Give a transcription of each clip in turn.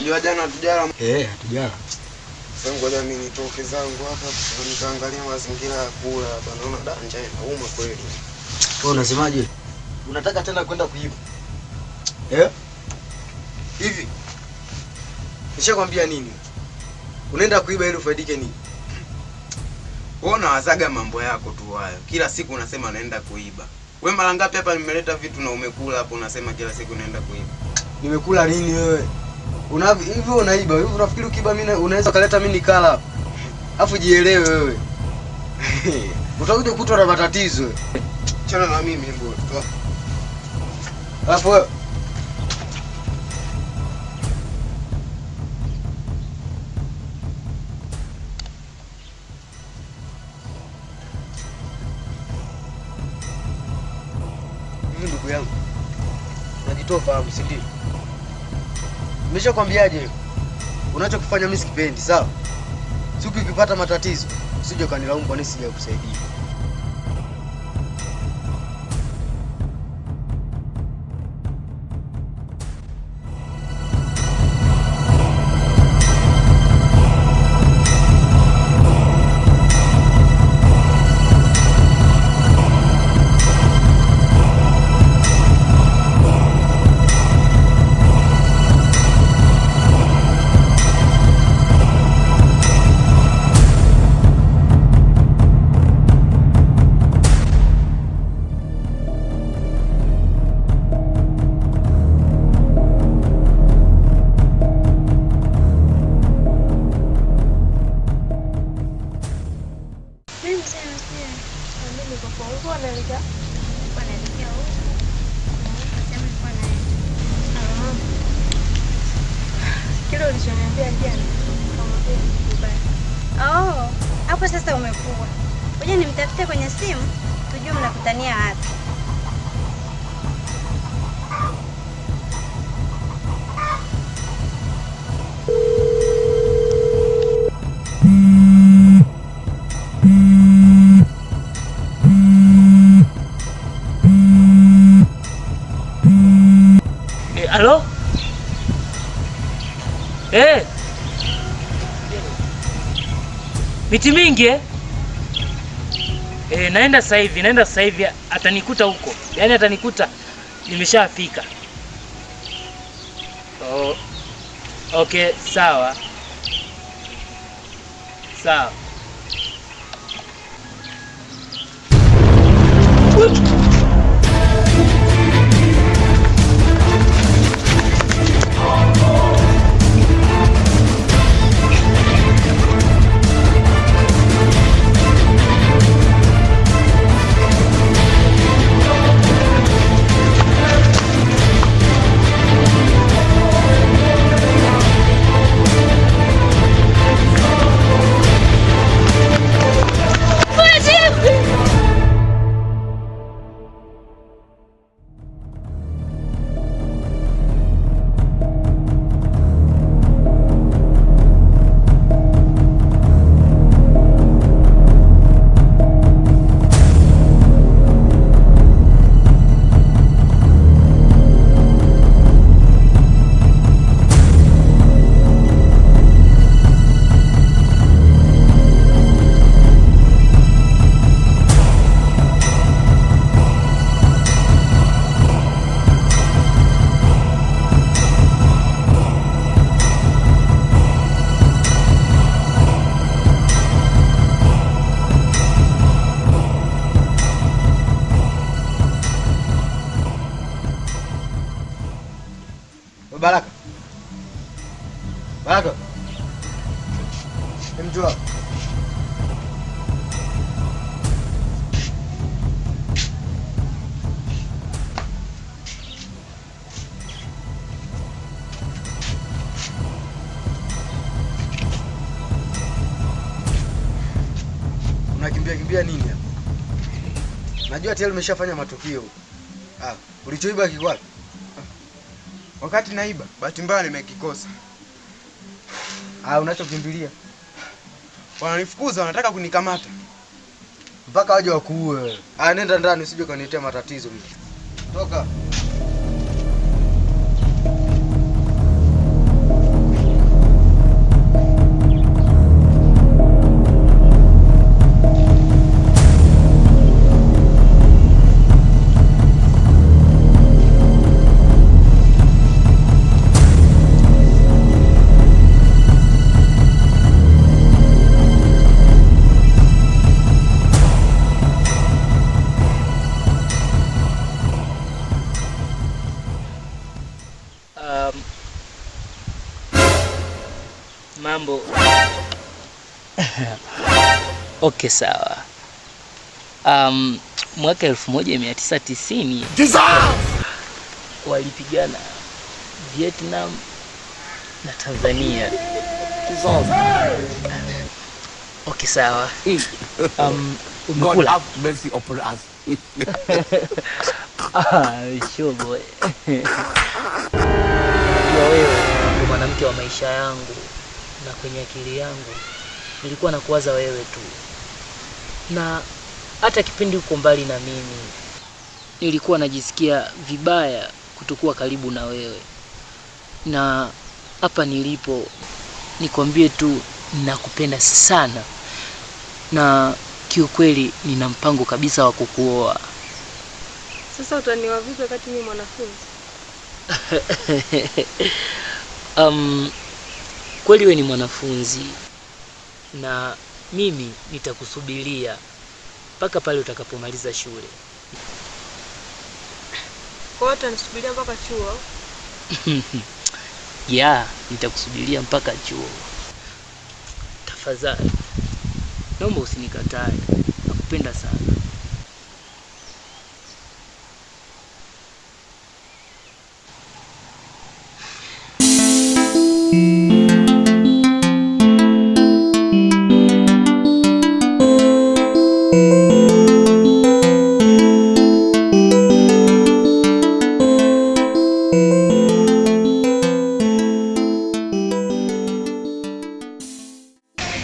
Unajua jana hatujala. Hatujala. Sasa ngoja mimi nitoke zangu hapa nikaangalia mazingira ya kula hapa. Naona danja inauma kweli. Wewe unasemaje? Unataka tena kwenda kuiba? Hivi. Nishakwambia nini? Unaenda kuiba ili ufaidike nini? Wewe unawazaga mambo yako tu hayo. Kila siku unasema naenda kuiba. Wewe mara ngapi hapa nimeleta vitu na umekula hapo unasema kila siku naenda kuiba? Nimekula nini wewe? Hivyo unaiba. Hivyo unafikiri ukiiba mimi unaweza kuleta mimi nikala hapa? Alafu jielewe wewe. Utakuja kukutwa na matatizo. Chana na mimi mbona. Alafu wewe ndugu yangu. Unajitoa fahamu, si ndio? Nimeshakwambiaje? Unachokifanya mimi sikipendi, sawa? Siku ukipata matatizo, usije kanilaumu kwa nini sijakusaidia. Hapo sasa umekuwa. Ngoja nimtafute kwenye simu tujue mnakutania wapi. Halo? Miti mingi naenda sasa hivi atanikuta huko. Yaani atanikuta nimeshafika. Okay, sawa. Sawa. Baraka. Mjua. Unakimbia nini hapa? Najua tayari umeshafanya matukio. Ulichoiba kiko wapi? Wakati naiba, bahati mbaya nimekikosa. Unachokimbilia? Wananifukuza, wanataka kunikamata. Mpaka waje wakuue. Nenda ndani usije kaniletea matatizo mimi. Toka. Okay, sawa. Mwaka 1990 walipigana Vietnam na Tanzania. Okay, sawa. God have mercy upon us. Sure boy. Wewe ndio mwanamke wa maisha yangu, na kwenye akili yangu nilikuwa nakuwaza wewe tu, na hata kipindi uko mbali na mimi nilikuwa najisikia vibaya kutokuwa karibu na wewe, na hapa nilipo nikwambie tu nakupenda sana, na kiukweli nina mpango kabisa wa kukuoa. Sasa utanioa vipi wakati mimi mwanafunzi? Kweli wewe ni mwanafunzi na mimi nitakusubiria mpaka pale utakapomaliza shule. Kwa hiyo utanisubiria mpaka chuo? Yeah, nitakusubiria mpaka chuo. Tafadhali, naomba usinikatae. Nakupenda sana.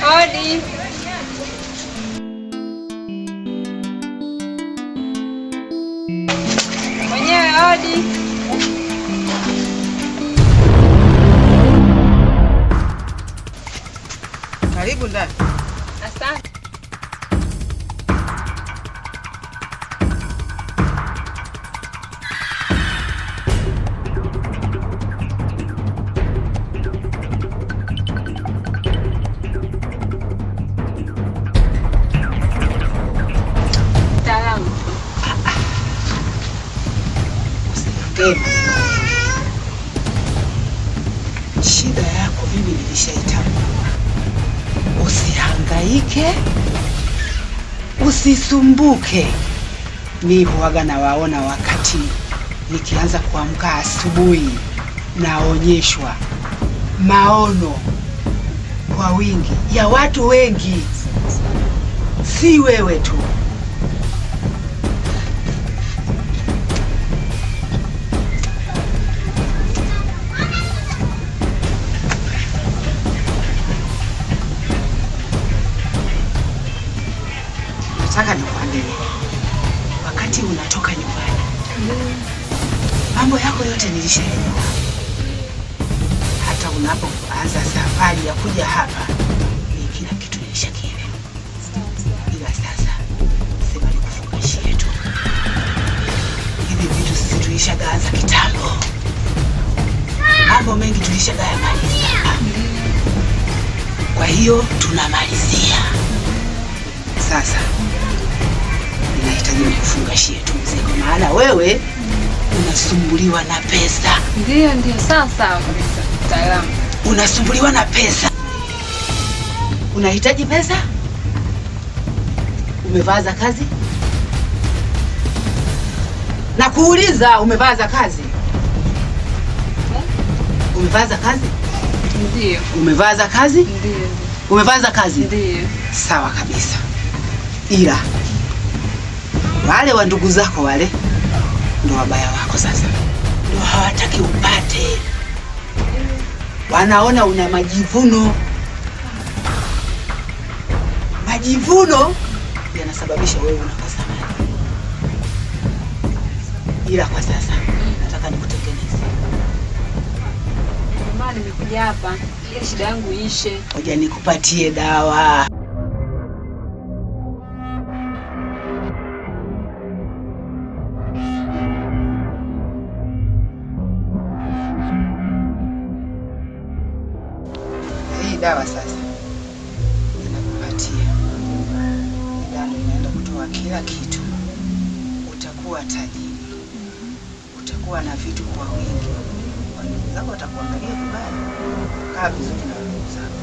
Hodi. Mwenyewe hodi. Karibu ndani. Asante. Salamu. Shida yako mimi nilishaitambua. Usihangaike, usisumbuke. Mimi huwaga na waona wakati nikianza kuamka asubuhi, naonyeshwa maono kwa wingi ya watu wengi, si wewe tu. Nataka nikwambie, wakati unatoka nyumbani, mambo yako yote nilishaelewa. Hata unapoanza safari ya kuja hapa, ni kila kitu nilishakielewa. Ila sasa sema nikufungashie tu. Hivi vitu sisi tulishagaanza kitambo. Mambo mengi tulishagayamaliza. Kwa hiyo tunamalizia. Sasa ninahitaji nikufungashie tu mzigo, maana wewe unasumbuliwa na pesa. Ndio, sawa kabisa. Salamu. Unasumbuliwa na pesa. Unahitaji pesa? Umevaa za kazi? Na kuuliza, umevaa za kazi? Umevaa za kazi? Ndio. Umevaa za kazi? Ndio. Umevaa za kazi? Ndio. Sawa kabisa. Ila wale wa ndugu zako wale ndo wabaya wako sasa. Ndo hawataki upate. Wanaona una majivuno. Majivuno yanasababisha wewe unakosa mali. Ila kwa sasa nataka nikutengeneze. Mama, nimekuja hapa ili shida yangu ishe. Ngoja nikupatie dawa. Dawa sasa ninakupatia. Dawa inaenda kutoa kila kitu. Utakuwa tajiri. Utakuwa na vitu kwa wingi. Ndugu zako watakuangalia vibaya. Kaa vizuri na ndugu zako.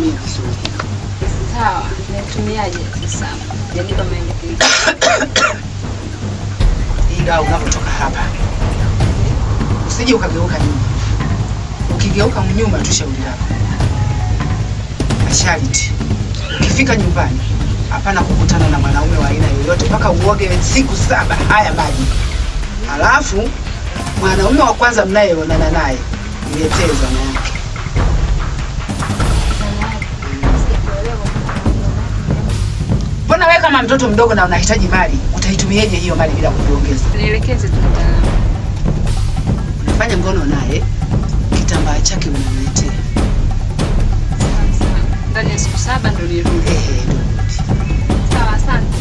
uitumie vizuri. Sawa, nitumiaje sasa? Janipa maelekezo. Ila unapotoka hapa usije ukageuka nyuma. Ukigeuka nyuma tu shauri lako. Masharti. Ukifika nyumbani hapana kukutana na mwanaume wa aina yoyote mpaka uoge siku 7 haya maji. Halafu mwanaume wa kwanza mnayeonana naye niletee zana yake. Mbona wewe kama mtoto mdogo na unahitaji mali, utaitumieje hiyo mali bila kujiongeza? Nielekeze tu mtaalamu. Unafanya ngono naye, kitambaa chake unaniletea. Ndani ya siku 7 ndio nirudi. Ndio. Sawa, asante.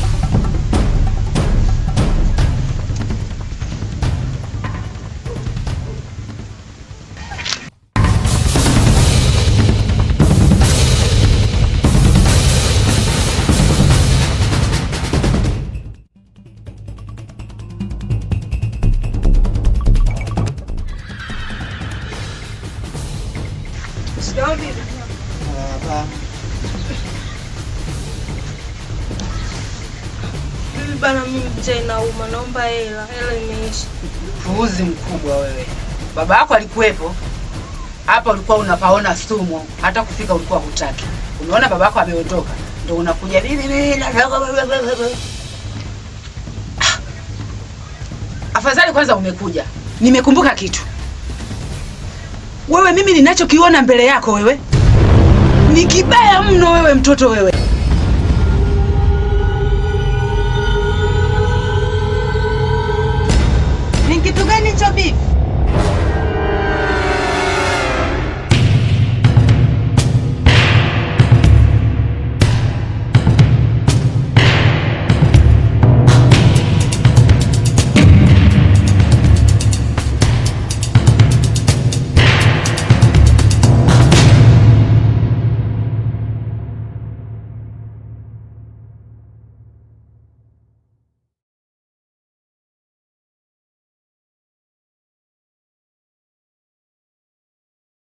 Bana, mimi njaa inauma, naomba hela. Hela imeisha. Puuzi mkubwa wewe. Baba yako alikuwepo hapa, ulikuwa unapaona sumu, hata kufika ulikuwa hutaki. Umeona baba yako ameondoka, ndio unakuja mimi nataka. Afadhali kwanza umekuja. Nimekumbuka kitu. Wewe mimi ninachokiona mbele yako wewe ni kibaya mno wewe, mtoto wewe.